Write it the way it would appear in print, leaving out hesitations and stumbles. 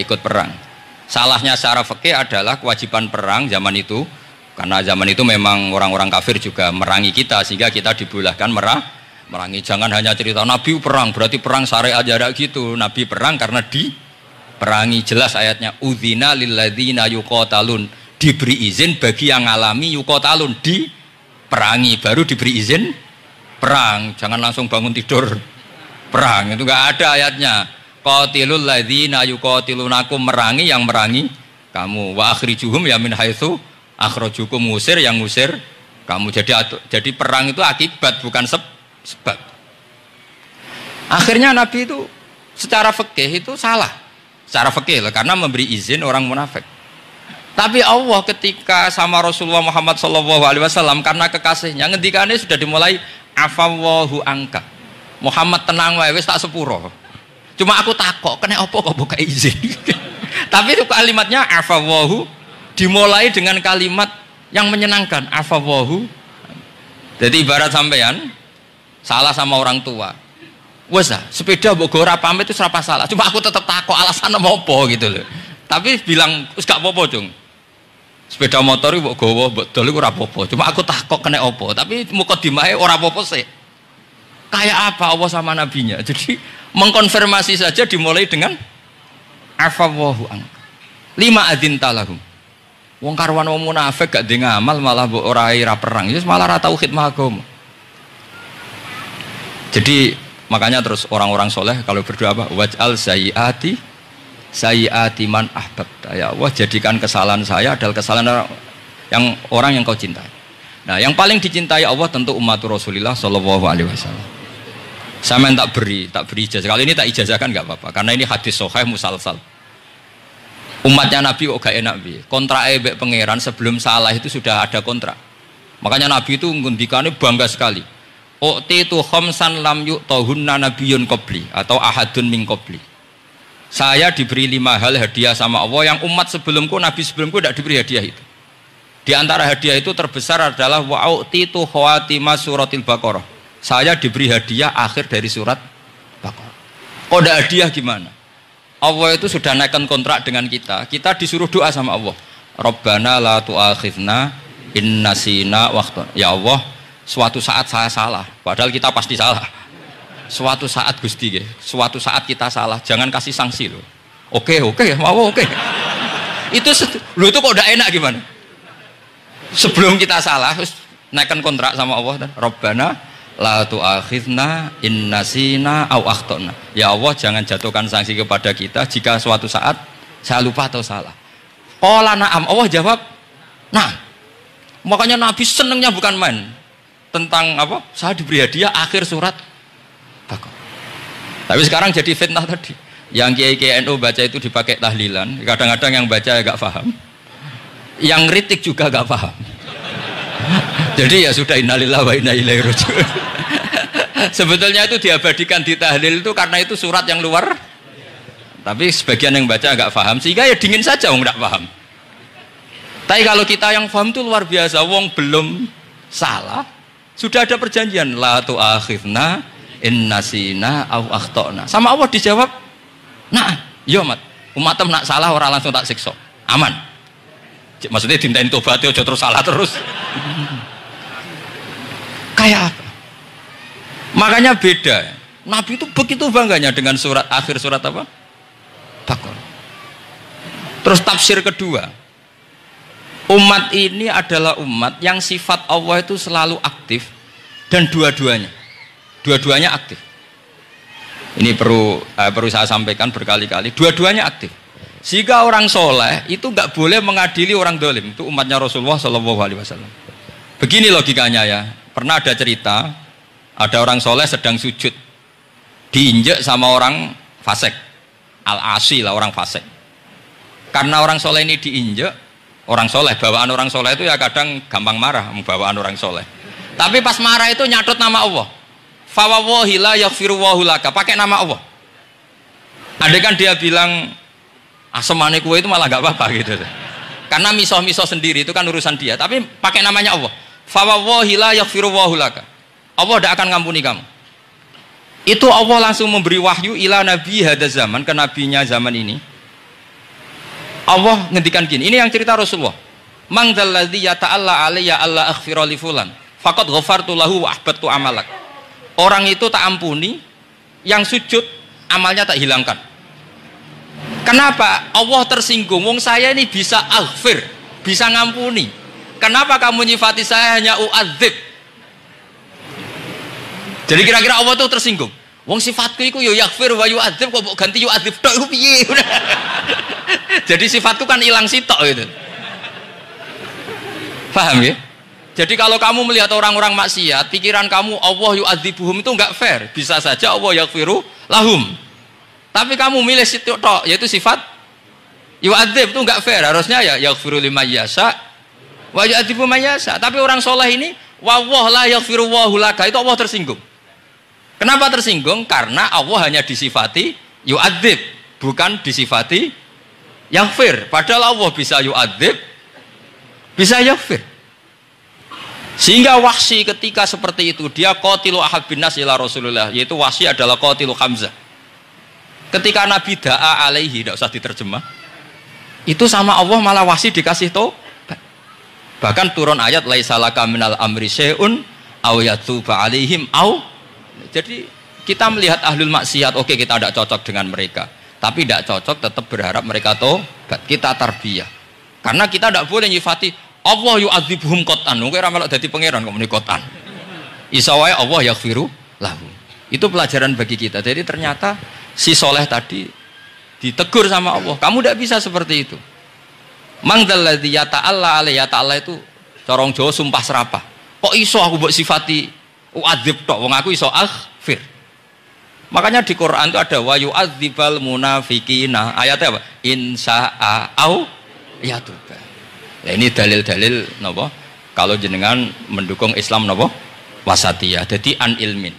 ikut perang. Salahnya secara fikih adalah kewajiban perang zaman itu, karena zaman itu memang orang-orang kafir juga merangi kita, sehingga kita dibolehkan merangi. Jangan hanya cerita Nabi perang berarti perang syariat aja gitu. Nabi perang karena diperangi. Jelas ayatnya, udzina lilladzina yuqatalun, diberi izin bagi yang ngalami yuqatalun, diperangi baru diberi izin perang. Jangan langsung bangun tidur perang, itu enggak ada ayatnya. Qatilul ladzina yuqatilunakum, merangi yang merangi kamu. Wa akhrijuhum ya min haitsu akhrajukum, ngusir yang ngusir kamu. Jadi perang itu akibat bukan sebab. Akhirnya Nabi itu secara fikih itu salah. Secara fikih lah, karena memberi izin orang munafik. Tapi Allah ketika sama Rasulullah Muhammad SAW, karena kekasihnya, ngendikane sudah dimulai afawwahu angka. Muhammad tenang wae wis tak sepuro. Cuma aku takok, kena apa kok buka izin? Tapi itu kalimatnya afawwahu dimulai dengan kalimat yang menyenangkan, afawwahu. Jadi ibarat sampean salah sama orang tua. Wes sepeda mbok ora pamit itu ora salah. Cuma aku tetap takok alasan apa gitu loh. Tapi bilang wis gak apa-apa, Cung. Sepeda motor mbok gowo, mbok dol iku ora apa-apa. Cuma aku takok kena apa. Tapi mukadimahe ora apa-apa sih. Kayak apa Allah sama nabinya. Jadi mengkonfirmasi saja dimulai dengan afawwahu an. Lima adzin talahum. Wong karwan wong munafik gak ndek ngamal malah mbok ora perang. Ya malah ora tau khidmah agama. Jadi makanya terus orang-orang soleh kalau berdoa apa? Waj'al sayyiati man ahbabta. Ya Allah, jadikan kesalahan saya adalah kesalahan orang yang kau cintai. Nah, yang paling dicintai Allah tentu umat Rasulullah sallallahu alaihi wasallam. Sama yang tak beri ijazah. Kali ini tak ijazahkan nggak apa-apa, karena ini hadis sahih musalsal. Umatnya Nabi kok gak enak bi. Kontrak ebek pangeran sebelum salah itu sudah ada kontrak. Makanya Nabi itu ngendikannya bangga sekali. U'titu khamsan lam yu'tahunna nabiyyun qabli atau ahadun min qabli. Saya diberi 5 hal hadiah sama Allah yang umat sebelumku, Nabi sebelumku tidak diberi hadiah itu. Di antara hadiah itu terbesar adalah wa'u'titu khawatima suratil Baqarah. Saya diberi hadiah akhir dari surat Baqarah. Kok ada hadiah gimana? Allah itu sudah naikkan kontrak dengan kita. Kita disuruh doa sama Allah. Rabbana la tu'akhidna in nasina waqta. Ya Allah, suatu saat saya salah. Padahal kita pasti salah. Suatu saat Gusti, suatu saat kita salah. Jangan kasih sanksi loh. Oke, mau oke. Itu kok udah enak gimana? Sebelum kita salah, naikkan kontrak sama Allah. Rabbana la tu'akhidna in nasina aw akhtana. Ya Allah, jangan jatuhkan sanksi kepada kita jika suatu saat saya lupa atau salah. Qala na'am. Allah jawab, nah. Makanya Nabi senengnya bukan main tentang apa? Saya diberi hadiah akhir surat Baqarah. Tapi sekarang jadi fitnah tadi. Yang kiai NU baca itu dipakai tahlilan. Kadang-kadang yang baca agak paham. Yang kritik juga agak paham. Jadi ya sudah, innalillahi wa inna ilaihi raji'un. Sebetulnya itu diabadikan di tahlil itu karena itu surat yang luar. Tapi sebagian yang baca agak paham, sehingga ya dingin saja wong enggak paham. Tapi kalau kita yang paham itu luar biasa. Wong belum salah, sudah ada perjanjian la tu'akhidna in nasina aw akhtana. Sama Allah dijawab, nah, yo umatem nak salah orang langsung tak siksa. Aman. Maksudnya dintain tobat aja terus salah terus. Kayak apa? Makanya beda. Nabi itu begitu bangganya dengan surat akhir surat apa? Baqarah. Terus tafsir kedua, umat ini adalah umat yang sifat Allah itu selalu aktif dan dua-duanya aktif. Ini perlu saya sampaikan berkali-kali, dua-duanya aktif. Sehingga orang soleh itu nggak boleh mengadili orang dolim. Itu umatnya Rasulullah SAW. Begini logikanya ya. Pernah ada cerita, ada orang soleh sedang sujud, diinjek sama orang fasik, al-asi lah orang fasik. Karena orang soleh ini diinjek, orang soleh, bawaan orang soleh itu ya kadang gampang marah, bawaan orang soleh. Tapi pas marah itu nyatut nama Allah. Fawawahi la yaghfirullahu laka, pakai nama Allah. Andai kan dia bilang asemane kue itu malah gak apa-apa gitu. Karena misoh-misoh sendiri itu kan urusan dia, tapi pakai namanya Allah. Fawawahi la yaghfirullahu laka. Allah tidak akan ngampuni kamu. Itu Allah langsung memberi wahyu ila nabi hada zaman, ke nabinya zaman ini. Allah ngendikan gini, ini yang cerita Rasulullah. Man dzalladzi yata'alla alayya alla aghfira li fulan faqad ghafartu lahu wa ahbattu amalak. Orang itu tak ampuni, yang sujud amalnya tak hilangkan. Kenapa? Allah tersinggung. Wong saya ini bisa aghfir, bisa ngampuni. Kenapa kamu nyifati saya hanya u'adzib? Jadi kira-kira Allah tuh tersinggung. Wong sifatku iku yo yaghfir wa yu'adzib, kok ganti yu'adzib tok iku piye? Jadi sifatku kan hilang sitok gitu. Paham ya? Jadi kalau kamu melihat orang-orang maksiat, pikiran kamu Allah yu'adzibuhum itu enggak fair. Bisa saja Allah yaghfiru lahum. Tapi kamu milih sitok tok, yaitu sifat yu'adzib, itu enggak fair. Harusnya ya yaghfiru liman yasha wa yu'adzibu man yasha. Tapi orang soleh ini wallahu la yaghfiru wallahu laka, itu Allah tersinggung. Kenapa tersinggung? Karena Allah hanya disifati yu'adzib, bukan disifati yaghfir. Padahal Allah bisa yu'adzib, bisa yaghfir. Sehingga Wahsy ketika seperti itu, dia qatilu ahabbin nas ila Rasulullah, yaitu Wahsy adalah qatilu Hamzah. Ketika Nabi da'a alaihi, tidak usah diterjemah, itu sama Allah malah Wahsy dikasih tobat. Bahkan turun ayat laisa laka minal amri syai'un aw yatuba alaihim aw. Jadi kita melihat ahlul maksiat, oke, kita tidak cocok dengan mereka, tapi tidak cocok tetap berharap mereka tobat. Kita tarbiyah, karena kita tidak boleh nyifati Allah yu'adzibuhum qatan. Kowe ora melok dadi pangeran kok muni qatan. Isa wae Allah yaghfiru lahu. Itu pelajaran bagi kita. Jadi ternyata si soleh tadi ditegur sama Allah, kamu tidak bisa seperti itu. Mang dzalladzi yata'alla alayya, ta'ala itu corong Jawa sumpah serapah. Kok iso aku mbok sifati u'adzib tok, wong aku iso aghfir. Makanya di Quran itu ada wa yu'adzibal munafiqina. Ayatnya apa? Insya'a au yatuba. Nah, ini dalil-dalil napa? Kalau jenengan mendukung Islam napa? Wasatiyah. Jadi an ilmin.